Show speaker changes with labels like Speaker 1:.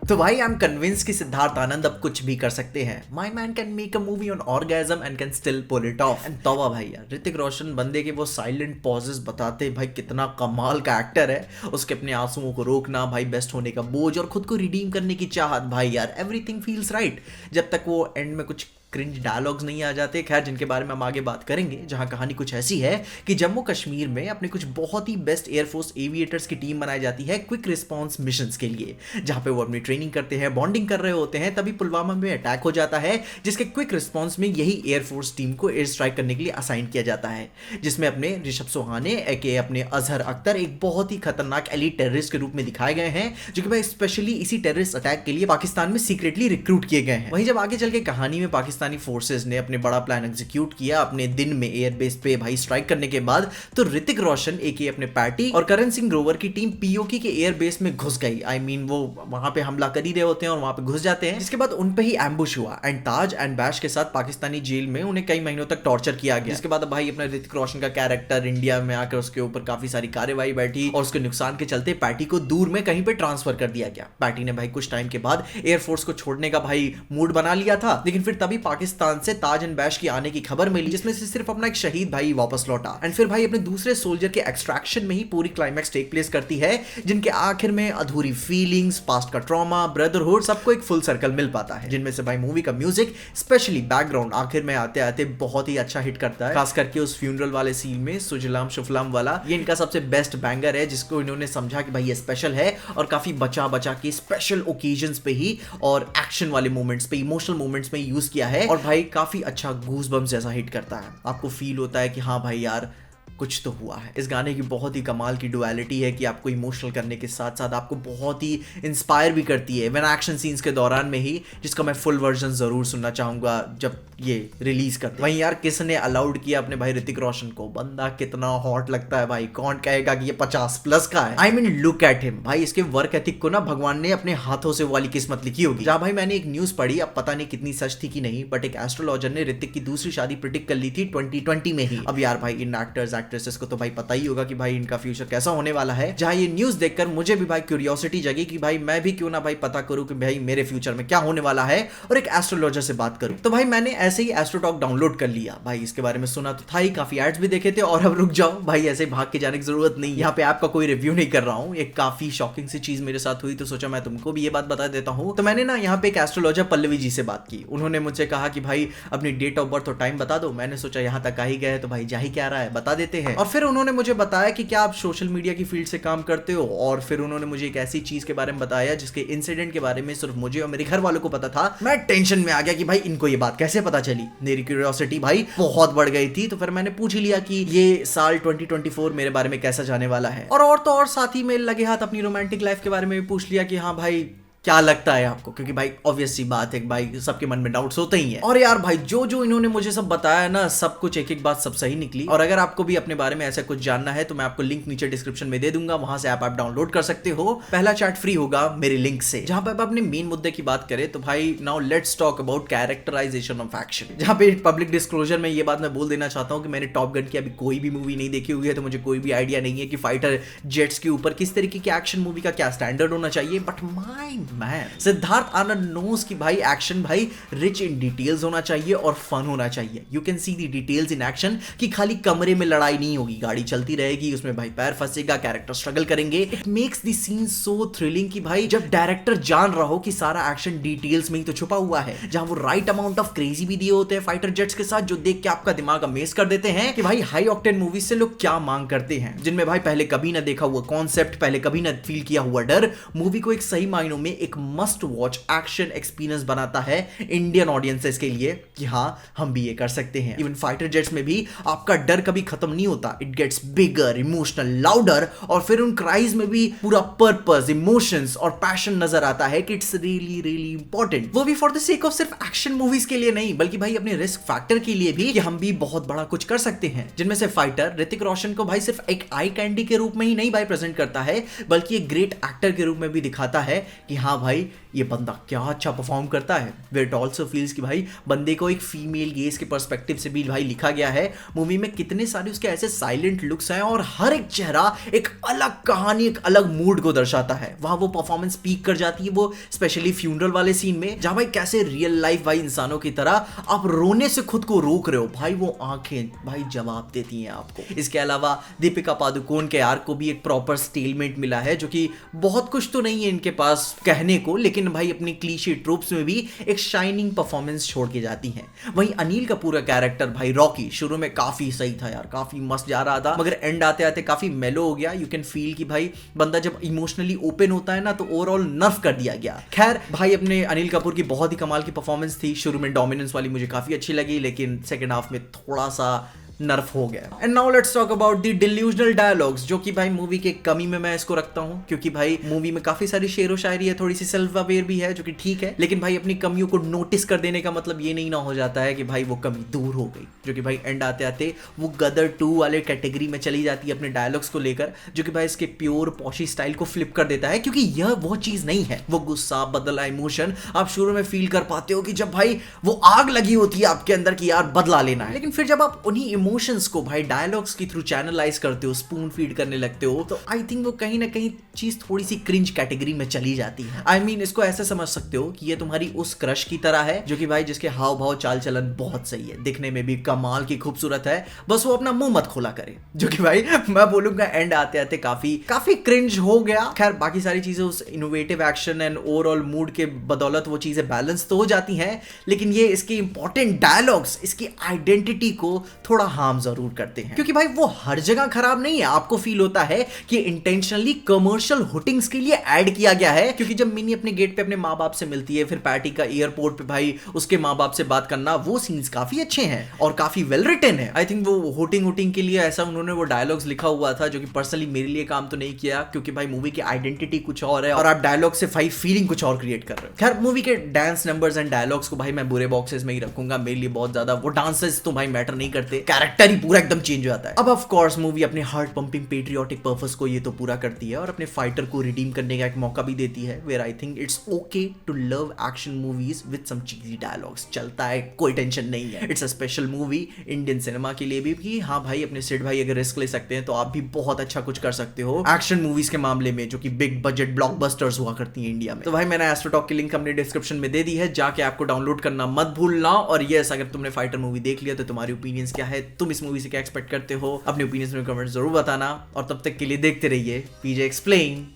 Speaker 1: तो भाई I am convince कि सिद्धार्थ आनंद अब कुछ भी कर सकते हैं। My man can make a movie on orgasm and can still pull it off. And तौबा भाई यार, ऋतिक रोशन बंदे के वो साइलेंट पॉजेस बताते भाई कितना कमाल का एक्टर है। उसके अपने आंसुओं को रोकना भाई, बेस्ट होने का बोझ और खुद को रिडीम करने की चाहत, भाई यार एवरीथिंग फील्स राइट। जब तक वो एंड में कुछ क्रिंज डायलॉग्स नहीं आ जाते, खैर जिनके बारे में हम आगे बात करेंगे। जहां कहानी कुछ ऐसी है कि जम्मू कश्मीर में अपने कुछ बहुत ही बेस्ट एयरफोर्स एविएटर्स की टीम बनाई जाती है क्विक रिस्पांस मिशंस के लिए, जहां पे वो अपनी ट्रेनिंग करते हैं, बॉन्डिंग कर रहे होते हैं। तभी पुलवामा में अटैक हो जाता है, जिसके क्विक रिस्पांस में यही एयरफोर्स टीम को एयर स्ट्राइक करने के लिए असाइन किया जाता है, जिसमें अपने ऋषभ सोहाने के अपने अजहर अख्तर एक बहुत ही खतरनाक एलीट टेररिस्ट के रूप में दिखाए गए हैं, जो कि भाई स्पेशली इसी टेररिस्ट अटैक के लिए पाकिस्तान में सीक्रेटली रिक्रूट किए गए हैं। वहीं जब आगे चल के कहानी में पाकिस्तानी फोर्सेस ने अपने बड़ा प्लान एग्जीक्यूट किया अपने दिन में एयरबेस पे भाई स्ट्राइक करने के बाद, तो ऋतिक रोशन एके अपने पैटी और करण सिंह ग्रोवर की टीम पीओके के एयरबेस में घुस गई। आई मीन वो वहां पे हमला कर ही रहे होते हैं और वहां पे घुस जाते हैं, जिसके बाद उन पे ही एम्बुश हुआ एंड ताज एंड बैश के साथ पाकिस्तानी जेल में उन्हें कई महीनों तक टॉर्चर किया गया। जिसके बाद भाई अपना ऋतिक रोशन का कैरेक्टर इंडिया में आकर उसके ऊपर काफी सारी कार्रवाई बैठी और उसके नुकसान के चलते पैटी को दूर में कहीं पे ट्रांसफर कर दिया गया। पैटी ने भाई कुछ टाइम के बाद एयरफोर्स को छोड़ने का भाई मूड बना लिया था, लेकिन फिर तभी पाकिस्तान से ताज एंड बैश की आने की खबर मिली, जिसमें से सिर्फ अपना एक शहीद भाई वापस लौटा। एंड फिर भाई अपने दूसरे सोल्जर के एक्सट्रैक्शन में ही पूरी क्लाइमैक्स टेक प्लेस करती है, जिनके आखिर में अधूरी फीलिंग्स, पास्ट का ट्रॉमा, ब्रदरहुड, सबको एक फुल सर्कल मिल पाता है। जिनमें से भाई मूवी का म्यूजिक स्पेशली बैकग्राउंड आखिर में आते आते बहुत ही अच्छा हिट करता है, खास करके उस फ्यूनरल वाले सीन में सुजलाम शुफलाम वाला। ये इनका सबसे बेस्ट बैंगर है, जिसको इन्होंने समझा कि भाई ये स्पेशल है और काफी बचा बचा के स्पेशल ओकेजन्स पे ही और एक्शन वाले मोमेंट्स पे, इमोशनल मोमेंट्स में यूज किया है। और भाई काफी अच्छा गूज बम्स जैसा हिट करता है। आपको फील होता है कि हाँ भाई यार कुछ तो हुआ है। इस गाने की बहुत ही कमाल की डुअलिटी है कि आपको इमोशनल करने के साथ साथ आपको बहुत ही इंस्पायर भी करती है इवन एक्शन सीन्स के दौरान में ही, जिसका मैं फुल वर्जन जरूर सुनना चाहूंगा जब ये रिलीज करते। वहीं यार किसने अलाउड किया अपने भाई ऋतिक रोशन को? बंदा कितना हॉट लगता है भाई, कौन कहेगा कि ये 50+ का है। I mean look at him भाई, इसके वर्क एथिक को ना भगवान ने अपने हाथों से वाली किस्मत लिखी होगी। जहां भाई मैंने एक न्यूज पढ़ी, अब पता नहीं कितनी सच थी कि नहीं, बट एक एस्ट्रोलॉजर ने ऋतिक की दूसरी शादी प्रिडिक्ट कर ली थी 2020 में ही। अब यार भाई इन एक्टर्स एक्ट्रेसेस को तो भाई पता ही होगा कि भाई इनका फ्यूचर कैसा होने वाला है। जहां ये न्यूज देखकर मुझे भी भाई क्यूरियोसिटी जगी कि भाई मैं भी क्यों ना भाई पता करूं कि भाई मेरे फ्यूचर में क्या होने वाला है और एक एस्ट्रोलॉजर से बात करूं। तो भाई मैंने ऐसे ही एस्ट्रोटॉक डाउनलोड कर लिया। भाई इसके बारे में सुना तो था ही, काफी एड्स भी देखे थे। और अब रुक जाओ भाई, ऐसे भाग के जाने की जरूरत नहीं, यहाँ पे आपका कोई रिव्यू नहीं कर रहा हूँ। एक काफी शॉकिंग सी चीज मेरे साथ हुई, तो सोचा मैं तुमको भी ये बात बता देता हूँ। तो मैंने ना यहाँ पे एक एस्ट्रोलॉजर पल्लवी जी से बात की। उन्होंने मुझसे कहा कि भाई अपनी डेट ऑफ बर्थ और टाइम बता दो। मैंने सोचा यहाँ तक आ ही गए तो भाई जा ही क्या रहा है, बता देते हैं। और फिर उन्होंने मुझे बताया कि क्या आप सोशल मीडिया की फील्ड से काम करते हो। और फिर उन्होंने मुझे एक ऐसी चीज के बारे में बताया जिसके इंसिडेंट के बारे में सिर्फ मुझे और मेरे घर वालों को पता था। मैं टेंशन में आ गया कि भाई इनको ये बात कैसे पता चली। मेरी क्यूरियोसिटी भाई बहुत बढ़ गई थी। तो फिर मैंने पूछ ही लिया कि ये साल 2024 मेरे बारे में कैसा जाने वाला है। और तो और साथ ही में लगे हाथ अपनी रोमांटिक लाइफ के बारे में भी पूछ लिया कि हाँ भाई क्या लगता है आपको, क्योंकि भाई ऑब्वियस सी बात है भाई सबके मन में डाउट्स होते ही हैं। और यार भाई जो जो इन्होंने मुझे सब बताया ना, सब कुछ एक एक बात सब सही निकली। और अगर आपको भी अपने बारे में ऐसा कुछ जानना है तो मैं आपको लिंक नीचे डिस्क्रिप्शन में दे दूंगा, वहां से आप डाउनलोड कर सकते हो। पहला चैट फ्री होगा मेरे लिंक से। जहां पे आप अपने मेन मुद्दे की बात करें तो भाई now let's talk about characterization of action. जहां पे पब्लिक डिस्क्लोजर में ये बात मैं बोल देना चाहता हूं कि मैंने टॉप गन की अभी कोई भी मूवी नहीं देखी हुई है, तो मुझे कोई भी आइडिया नहीं है कि फाइटर जेट्स के ऊपर किस तरीके की एक्शन मूवी का क्या स्टैंडर्ड होना चाहिए। But my man Siddharth Anand knows की भाई एक्शन भाई रिच इन डिटेल्स होना चाहिए और फन होना चाहिए। You can see the details in action कि खाली कमरे में लड़ाई नहीं होगी, गाड़ी चलती रहेगी, उसमें भाई पैर फंसेगा, कैरेक्टर स्ट्रगल करेंगे। It makes the scene so thrilling कि भाई जब डायरेक्टर जान रहा हो कि सारा एक्शन डिटेल्स में ही तो छुपा हुआ है। जहां वो राइट अमाउंट ऑफ क्रेजी भी दिए होते हैं फाइटर जेट्स के साथ, जो देख के आपका दिमाग अमेज कर देते हैं कि भाई हाई ऑक्टेन मूवीज से लोग क्या मांग करते हैं, जिनमें भाई पहले कभी ना देखा हुआ कॉन्सेप्ट, पहले कभी ना फील किया हुआ डर, मूवी को एक सही मायनों में एक मस्ट वॉच एक्शन एक्सपीरियंस बनाता है इंडियन ऑडियंसेस के लिए कि हाँ हम भी ये कर सकते हैं। इवन फाइटर जेट्स में भी आपका डर कभी खत्म नहीं होता, it gets bigger, emotional, louder. और फिर उन क्राइज में भी पूरा पर्पस, इमोशंस और पैशन नजर आता है कि इट्स रियली रियली इंपॉर्टेंट। वो भी फॉर द सेक ऑफ सिर्फ एक्शन मूवीज के लिए नहीं, बल्कि भाई अपने रिस्क फैक्टर के लिए भी कि हम भी बहुत बड़ा कुछ कर सकते हैं। जिनमें से फाइटर ऋतिक रोशन को भाई सिर्फ एक आई कैंडी के रूप में ही नहीं भाई प्रेजेंट करता है, बल्कि एक ग्रेट एक्टर के रूप में भी दिखाता है कि हाँ भाई ये बंदा क्या अच्छा परफॉर्म करता है। वेट ऑल्सो फील्स कि भाई बंदे को एक फीमेल गेज के पर्सपेक्टिव से भी भाई लिखा गया है। मूवी में कितने सारे उसके ऐसे साइलेंट लुक्स हैं और हर एक चेहरा एक अलग कहानी, एक अलग मूड को दर्शाता है। वहां वो परफॉर्मेंस पीक कर जाती है, वो स्पेशली फ्यूनरल वाले सीन में, जहां भाई कैसे रियल लाइफ भाई इंसानों की तरह आप रोने से खुद को रोक रहे हो। भाई वो आंखें भाई जवाब देती हैं आपको। इसके अलावा दीपिका पादुकोण के आर्क को भी एक प्रॉपर स्टेलमेंट मिला है, जो कि बहुत कुछ तो नहीं है इनके पास कहने को, लेकिन भाई अपनी क्लीशे ट्रूप्स में भी एक शाइनिंग परफॉर्मेंस छोड़ के जाती हैं। वहीं अनिल का पूरा कैरेक्टर भाई रॉकी शुरू में काफी सही था यार, काफी मस्त जा रहा था, मगर एंड आते आते काफी मेलो हो गया। यू कैन फील कि भाई बंदा जब इमोशनली ओपन होता है ना तो ओवरऑल नर्फ कर दिया गया। खैर भाई अपने अनिल कपूर की बहुत ही कमाल की परफॉर्मेंस थी। शुरू में डोमिनेंस वाली मुझे काफी अच्छी लगी, लेकिन सेकंड हाफ में थोड़ा सा नर्फ हो गया। And now let's talk about the delusional dialogues, जो कि भाई मूवी की कमी में मैं इसको रखता हूं, क्योंकि भाई मूवी में काफी सारी शेरो शायरी है, थोड़ी सी सेल्फ अवेयर भी है, जो कि ठीक है, लेकिन भाई अपनी कमियों को नोटिस कर देने का मतलब ये नहीं ना हो जाता है कि भाई वो कमी दूर हो गई, जो कि भाई एंड आते आते वो गदर 2 वाले कैटेगरी में चली जाती है अपने डायलॉग्स को लेकर, जो कि भाई इसके प्योर पॉशी स्टाइल को फ्लिप कर देता है, क्योंकि यह वो चीज नहीं है। वो गुस्सा, बदला, इमोशन आप शुरू में फील कर पाते हो कि जब भाई वो आग लगी होती है आपके अंदर कि यार बदला लेना है, लेकिन फिर जब आप उन्हीं इमोशंस को भाई डायलॉग्स के थ्रू चैनलाइज करते हो, स्पून फीड करने लगते हो, तो आई थिंक वो कहीं ना कहीं चीज थोड़ी सी क्रिंज कैटेगरी में चली जाती है। आई मीन इसको ऐसे समझ सकते हो कि ये तुम्हारी उस क्रश की तरह है, जो कि भाई जिसके हाव भाव चाल चलन बहुत सही है, दिखने में भी कमाल की खूबसूरत है, बस वो अपना मुंह मत खोला करे, जो कि भाई मैं बोलूंगा एंड आते आते काफी क्रिंज हो गया। खैर बाकी सारी चीजें उस innovative action and overall mood के बदौलत वो चीजें बैलेंस तो हो जाती हैं, लेकिन ये इसके इंपॉर्टेंट डायलॉग्स इसकी आइडेंटिटी को थोड़ा हार्म जरूर करते हैं, क्योंकि भाई वो हर जगह खराब नहीं है। आपको फील होता है कि इंटेंशनली कमर्शियल हुटिंग्स के लिए ऐड किया गया है, क्योंकि जब मिनी अपने गेट पे अपने माँ बाप से मिलती है, फिर पैटी का एयरपोर्ट पे भाई उसके माँ बाप से बात करना, वो सीन्स काफी अच्छे हैं और काफी वेल रिटन है। आई थिंक वो हुटिंग के लिए ऐसा उन्होंने वो डायलॉग्स लिखा हुआ था, जो कि पर्सनली मेरे लिए काम तो नहीं किया, क्योंकि भाई मूवी की आइडेंटिटी कुछ और है और आप डायलॉग से भाई फीलिंग कुछ और क्रिएट कर रहे हो। खैर मूवी के डांस नंबर्स एंड डायलॉग्स को भाई मैं बुरे बॉक्सेस में ही रखूंगा, मेरे लिए बहुत ज्यादा वो डांसेस तो भाई मैटर नहीं करते, कैरेक्टर ही पूरा एकदम चेंज हो जाता है। अब ऑफ कोर्स मूवी अपने हार्ट पंपिंग पेट्रियोटिक पर्पस को ये तो पूरा करती है और अपने फाइटर को रिडीम करने का एक मौका भी देती है, where I think it's okay to love action movies with some cheesy dialogues. चलता है, कोई टेंशन नहीं है। It's a special movie Indian cinema के लिए भी कि हाँ भाई अपने सिड भाई अगर रिस्क ले सकते हैं तो आप भी बहुत अच्छा कुछ कर सकते हो एक्शन मूवीज के मामले में, जो कि बिग बजट ब्लॉकबस्टर्स हुआ करती हैं इंडिया में। तो भाई मैंने एस्ट्रोटॉक की लिंक अपने डिस्क्रिप्शन में दे दी है, जाके आपको डाउनलोड करना मत भूलना। और यस, अगर तुमने फाइटर मूवी देख लिया तो तुम्हारी ओपिनियंस क्या है, तुम इस मूवी से क्या एक्सपेक्ट करते हो, अपने ओपिनियंस में कमेंट जरूर बताना। और तब तक के लिए देखते रहिए पीजे एक्सप्लेन।